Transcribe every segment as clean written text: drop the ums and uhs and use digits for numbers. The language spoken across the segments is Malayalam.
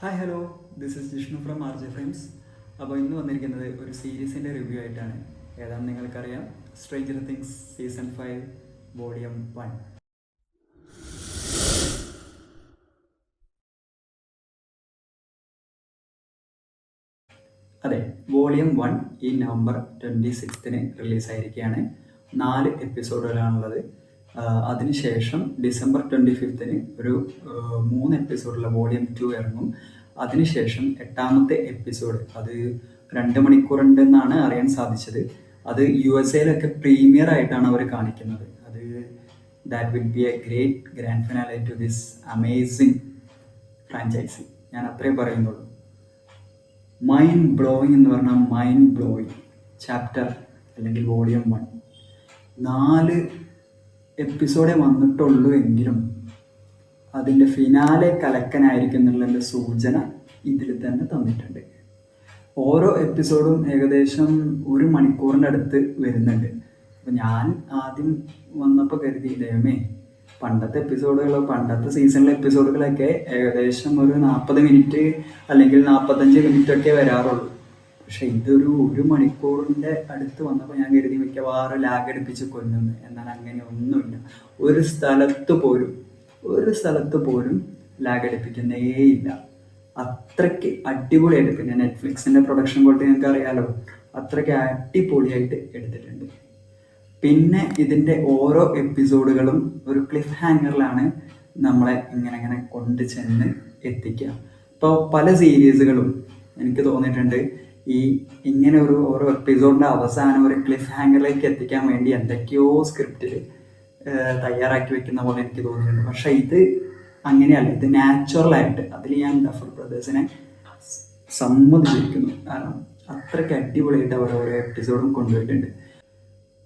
Hi hello, this is Jishnu from R J frames. അപ്പോൾ ഇന്ന് വന്നിരിക്കുന്നത് ഒരു സീരീസിൻ്റെ റിവ്യൂ ആയിട്ടാണ്. ഏതാണെന്ന് നിങ്ങൾക്കറിയാം, സ്ട്രേഞ്ചർ തിങ്സ് സീസൺ 5 വോളിയം 1. അതെ, വോളിയം 1 ഈ നവംബർ 26 റിലീസായിരിക്കുകയാണ്. 4 എപ്പിസോഡുകളാണുള്ളത്. അതിനുശേഷം ഡിസംബർ 25 ഒരു 3 എപ്പിസോഡുള്ള വോളിയം 2 ഇറങ്ങും. അതിനുശേഷം 8ാമത്തെ എപ്പിസോഡ്, അത് 2 മണിക്കൂറുണ്ടെന്നാണ് അറിയാൻ സാധിച്ചത്. അത് USA പ്രീമിയർ ആയിട്ടാണ് അവർ കാണിക്കുന്നത്. അത് that will be a great grand finale to this amazing franchise. ഞാൻ അത്രേ പറയുന്നുള്ളൂ. മൈൻഡ് ബ്ലോയിങ് എന്ന് പറഞ്ഞാൽ മൈൻഡ് ബ്ലോയിങ് ചാപ്റ്റർ അല്ലെങ്കിൽ വോളിയം 1 4 എപ്പിസോഡേ വന്നിട്ടുള്ളൂ എങ്കിലും അതിൻ്റെ ഫിനാലെ കലക്കനായിരിക്കും എന്നുള്ളതിൻ്റെ സൂചന ഇതിൽ തന്നെ തന്നിട്ടുണ്ട്. ഓരോ എപ്പിസോഡും ഏകദേശം 1 മണിക്കൂറിൻ്റെ അടുത്ത് വരുന്നുണ്ട്. അപ്പം ഞാൻ ആദ്യം വന്നപ്പോൾ കരുതി, ദൈവമേ, പണ്ടത്തെ സീസണിലെ എപ്പിസോഡുകളൊക്കെ ഏകദേശം ഒരു 40 മിനിറ്റ് അല്ലെങ്കിൽ 45 മിനിറ്റ് ഒക്കെ വരാറുള്ളൂ. പക്ഷെ ഇതൊരു 1 മണിക്കൂറിൻ്റെ അടുത്ത് വന്നപ്പോൾ ഞാൻ കരുതി മിക്കവാറും ലാഗ് അടുപ്പിച്ച് കൊല്ലുന്നു. എന്നാൽ അങ്ങനെ ഒന്നുമില്ല. ഒരു സ്ഥലത്ത് പോലും ലാഗ് അടുപ്പിക്കുന്നേയില്ല. അത്രയ്ക്ക് അടിപൊളിയായിട്ട്, പിന്നെ നെറ്റ്ഫ്ലിക്സിൻ്റെ പ്രൊഡക്ഷൻ ക്വാളിറ്റി നിങ്ങൾക്ക് അറിയാലോ, അത്രയ്ക്ക് അടിപൊളിയായിട്ട് എടുത്തിട്ടുണ്ട്. പിന്നെ ഇതിൻ്റെ ഓരോ എപ്പിസോഡുകളും ഒരു ക്ലിഫ് ഹാങ്ങറിലാണ് നമ്മളെ ഇങ്ങനെ കൊണ്ട് ചെന്ന് എത്തിക്കുക. ഇപ്പോൾ പല സീരീസുകളും എനിക്ക് തോന്നിയിട്ടുണ്ട് ഇങ്ങനെ ഓരോ എപ്പിസോഡിൻ്റെ അവസാനം ഒരു ക്ലിഫ് ഹാങ്ങറിലേക്ക് എത്തിക്കാൻ വേണ്ടി എന്തൊക്കെയോ സ്ക്രിപ്റ്റിൽ തയ്യാറാക്കി വെക്കുന്ന പോലെ എനിക്ക് തോന്നിയിട്ടുണ്ട്. പക്ഷേ ഇത് അങ്ങനെയല്ല, ഇത് നാച്ചുറലായിട്ട്. അതിൽ ഞാൻ ഡഫർ ബ്രദേഴ്സിനെ സമ്മതിച്ചിരിക്കുന്നു. കാരണം അത്രയ്ക്ക് അടിപൊളിയായിട്ട് അവർ ഓരോ എപ്പിസോഡും കൊണ്ടുപോയിട്ടുണ്ട്.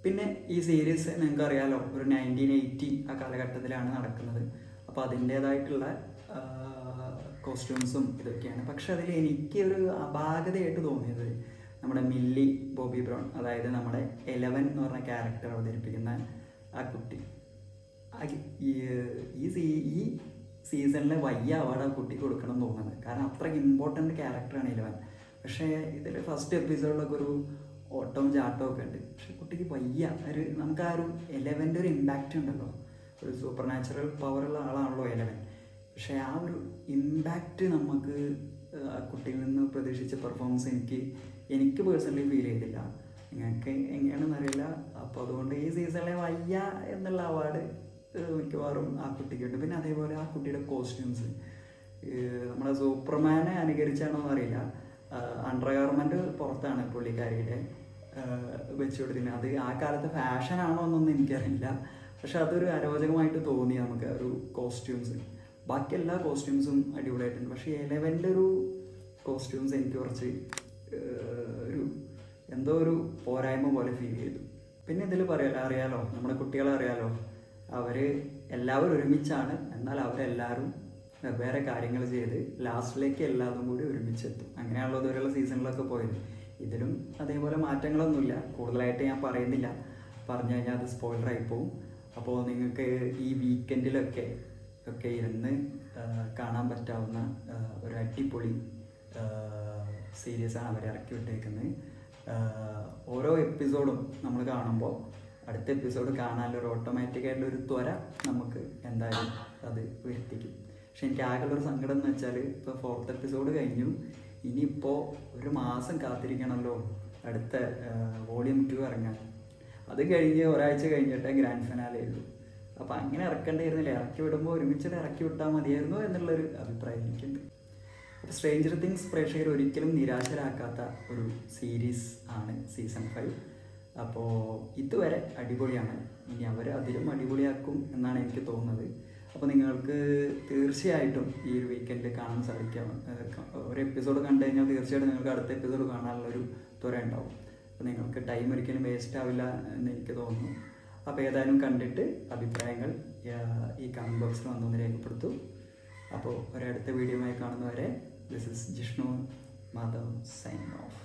പിന്നെ ഈ സീരീസ് നിങ്ങൾക്ക് അറിയാലോ, ഒരു 1980 ആ കാലഘട്ടത്തിലാണ് നടക്കുന്നത്. അപ്പോൾ അതിൻ്റേതായിട്ടുള്ള കോസ്റ്റ്യൂംസും ഇതൊക്കെയാണ്. പക്ഷെ അതിൽ എനിക്ക് ഒരു അപാകതയായിട്ട് തോന്നിയത് നമ്മുടെ മില്ലി ബോബി ബ്രൗൺ, അതായത് നമ്മുടെ 11 എന്ന് പറഞ്ഞ ക്യാരക്ടർ അവതരിപ്പിക്കുന്ന ആ കുട്ടി. ഈ സീസണിലെ വലിയ അവാർഡ് ആ കുട്ടിക്ക് കൊടുക്കണം എന്ന് തോന്നുന്നത്. കാരണം അത്രയ്ക്ക് ഇമ്പോർട്ടൻ്റ് ക്യാരക്ടറാണ് 11. പക്ഷേ ഇതിൽ ഫസ്റ്റ് എപ്പിസോഡിലൊക്കെ ഒരു ഓട്ടവും ചാട്ടവും ഒക്കെ ഉണ്ട്. പക്ഷെ കുട്ടിക്ക് നമുക്ക് ആ ഒരു 11ൻ്റെ ഒരു ഇമ്പാക്റ്റ് ഉണ്ടല്ലോ. ഒരു സൂപ്പർ നാച്ചുറൽ പവറുള്ള ആളാണല്ലോ 11. പക്ഷേ ആ ഒരു ഇമ്പാക്റ്റ് നമുക്ക് കുട്ടിയിൽ നിന്ന് പ്രതീക്ഷിച്ച പെർഫോമൻസ് എനിക്ക് പേഴ്സണലി ഫീൽ ചെയ്തില്ല. നിങ്ങൾക്ക് എങ്ങനെയാണെന്ന് അറിയില്ല. അപ്പോൾ അതുകൊണ്ട് ഈ സീസണിലെ വയ്യ എന്നുള്ള അവാർഡ് മിക്കവാറും ആ കുട്ടിക്കുണ്ട്. പിന്നെ അതേപോലെ ആ കുട്ടിയുടെ കോസ്റ്റ്യൂംസ് നമ്മുടെ സൂപ്പർമാനെ അനുകരിച്ചാണോ എന്നറിയില്ല. അണ്ടർ ഗാർമെൻറ്റ് പുറത്താണ് പുള്ളിക്കാരിയുടെ വെച്ച് കൊടുത്തിരുന്നത്. അത് ആ കാലത്തെ ഫാഷനാണോ എന്നൊന്നും എനിക്കറിയില്ല. പക്ഷെ അതൊരു അരോചകമായിട്ട് തോന്നി നമുക്ക് ഒരു കോസ്റ്റ്യൂംസ്. ബാക്കി എല്ലാ കോസ്റ്റ്യൂംസും അടിപൊളിയായിട്ടുണ്ട്. പക്ഷേ 11ൻ്റെ ഒരു കോസ്റ്റ്യൂംസ് എനിക്ക് കുറച്ച് എന്തോ ഒരു പോരായ്മ പോലെ ഫീൽ ചെയ്തു. പിന്നെ ഇതിൽ അറിയാലോ, നമ്മുടെ കുട്ടികളെ അറിയാലോ, അവർ എല്ലാവരും ഒരുമിച്ചാണ്. എന്നാൽ അവരെല്ലാവരും വേറെ കാര്യങ്ങൾ ചെയ്ത് ലാസ്റ്റിലേക്ക് എല്ലാതും കൂടി ഒരുമിച്ചെത്തും. അങ്ങനെയാണല്ലോ ഇതുവരെയുള്ള സീസണിലൊക്കെ പോയത്. ഇതിലും അതേപോലെ മാറ്റങ്ങളൊന്നുമില്ല. കൂടുതലായിട്ട് ഞാൻ പറയുന്നില്ല, പറഞ്ഞു കഴിഞ്ഞാൽ അത് സ്പോയിലറായി പോവും. അപ്പോൾ നിങ്ങൾക്ക് ഈ വീക്കെൻഡിലൊക്കെ ഇരുന്ന് കാണാൻ പറ്റാവുന്ന ഒരു അടിപൊളി സീരീസാണ് അവർ ഇറക്കി വിട്ടേക്കുന്നത്. ഓരോ എപ്പിസോഡും നമ്മൾ കാണുമ്പോൾ അടുത്ത എപ്പിസോഡ് കാണാനൊരു ഓട്ടോമാറ്റിക്കായിട്ടുള്ളൊരു ത്വര നമുക്ക് എന്തായാലും അത് വരുത്തിക്കും. പക്ഷെ എനിക്ക് ആകെയുള്ളൊരു സങ്കടം എന്ന് വെച്ചാൽ, ഇപ്പോൾ 4th എപ്പിസോഡ് കഴിഞ്ഞു, ഇനിയിപ്പോൾ 1 മാസം കാത്തിരിക്കണമല്ലോ അടുത്ത വോളിയം 2 ഇറങ്ങാൻ. അത് കഴിഞ്ഞ് ഒരാഴ്ച കഴിഞ്ഞിട്ടേ ഗ്രാൻഡ് ഫിനാലെ ഉള്ളൂ. അപ്പോൾ അങ്ങനെ ഇറക്കേണ്ടിയിരുന്നില്ല. ഇറക്കി വിടുമ്പോൾ ഒരുമിച്ചിട്ട് ഇറക്കി വിട്ടാൽ മതിയായിരുന്നു എന്നുള്ളൊരു അഭിപ്രായം എനിക്കുണ്ട്. അപ്പോൾ സ്ട്രേഞ്ചർ തിങ്സ് പ്രേക്ഷകർ ഒരിക്കലും നിരാശരാക്കാത്ത ഒരു സീരീസ് ആണ് സീസൺ 5. അപ്പോൾ ഇതുവരെ അടിപൊളിയാണ്. ഇനി അവർ അതിലും അടിപൊളിയാക്കും എന്നാണ് എനിക്ക് തോന്നുന്നത്. അപ്പോൾ നിങ്ങൾക്ക് തീർച്ചയായിട്ടും ഈ ഒരു വീക്കെൻഡിൽ കാണാൻ സാധിക്കാം. ഒരു എപ്പിസോഡ് കണ്ടു കഴിഞ്ഞാൽ തീർച്ചയായിട്ടും നിങ്ങൾക്ക് അടുത്ത എപ്പിസോഡ് കാണാനുള്ളൊരു ത്വര ഉണ്ടാവും. അപ്പോൾ നിങ്ങൾക്ക് ടൈം ഒരിക്കലും വേസ്റ്റ് ആവില്ല എന്ന് എനിക്ക് തോന്നുന്നു. അപ്പോൾ ഏതായാലും കണ്ടിട്ട് അഭിപ്രായങ്ങൾ ഈ കമൻറ്റ് ബോക്സിൽ വന്നൊന്ന് രേഖപ്പെടുത്തൂ. അപ്പോൾ ഒരടുത്ത വീഡിയോയുമായി കാണുന്നവരെ, this is Jishnu Madhav signing off.